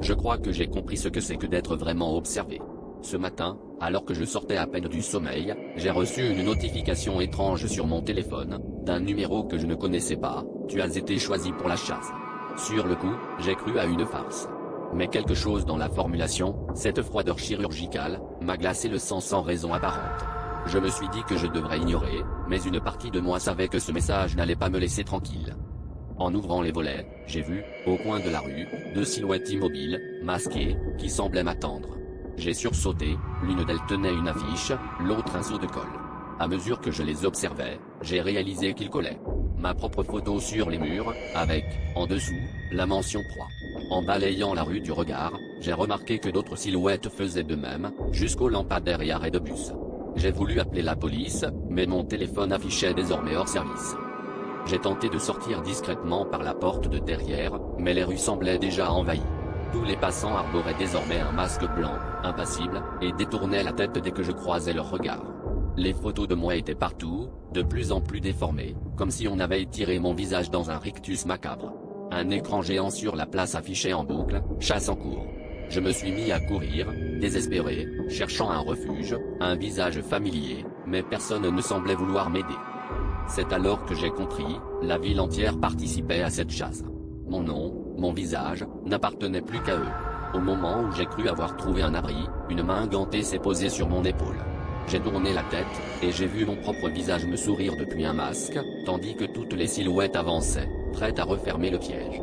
Je crois que j'ai compris ce que c'est que d'être vraiment observé. Ce matin, alors que je sortais à peine du sommeil, j'ai reçu une notification étrange sur mon téléphone, d'un numéro que je ne connaissais pas. Tu as été choisi pour la chasse. Sur le coup, j'ai cru à une farce. Mais quelque chose dans la formulation, cette froideur chirurgicale, m'a glacé le sang sans raison apparente. Je me suis dit que je devrais ignorer, mais une partie de moi savait que ce message n'allait pas me laisser tranquille. En ouvrant les volets, j'ai vu, au coin de la rue, deux silhouettes immobiles, masquées, qui semblaient m'attendre. J'ai sursauté, l'une d'elles tenait une affiche, l'autre un seau de colle. À mesure que je les observais, j'ai réalisé qu'ils collaient ma propre photo sur les murs, avec, en dessous, la mention proie. En balayant la rue du regard, j'ai remarqué que d'autres silhouettes faisaient de même, jusqu'aux lampadaires et arrêts de bus. J'ai voulu appeler la police, mais mon téléphone affichait désormais hors service. J'ai tenté de sortir discrètement par la porte de derrière, mais les rues semblaient déjà envahies. Tous les passants arboraient désormais un masque blanc, impassible, et détournaient la tête dès que je croisais leur regard. Les photos de moi étaient partout, de plus en plus déformées, comme si on avait étiré mon visage dans un rictus macabre. Un écran géant sur la place affichait en boucle, chasse en cours. Je me suis mis à courir, désespéré, cherchant un refuge, un visage familier, mais personne ne semblait vouloir m'aider. C'est alors que j'ai compris, la ville entière participait à cette chasse. Mon nom, mon visage, n'appartenaient plus qu'à eux. Au moment où j'ai cru avoir trouvé un abri, une main gantée s'est posée sur mon épaule. J'ai tourné la tête, et j'ai vu mon propre visage me sourire depuis un masque, tandis que toutes les silhouettes avançaient, prêtes à refermer le piège.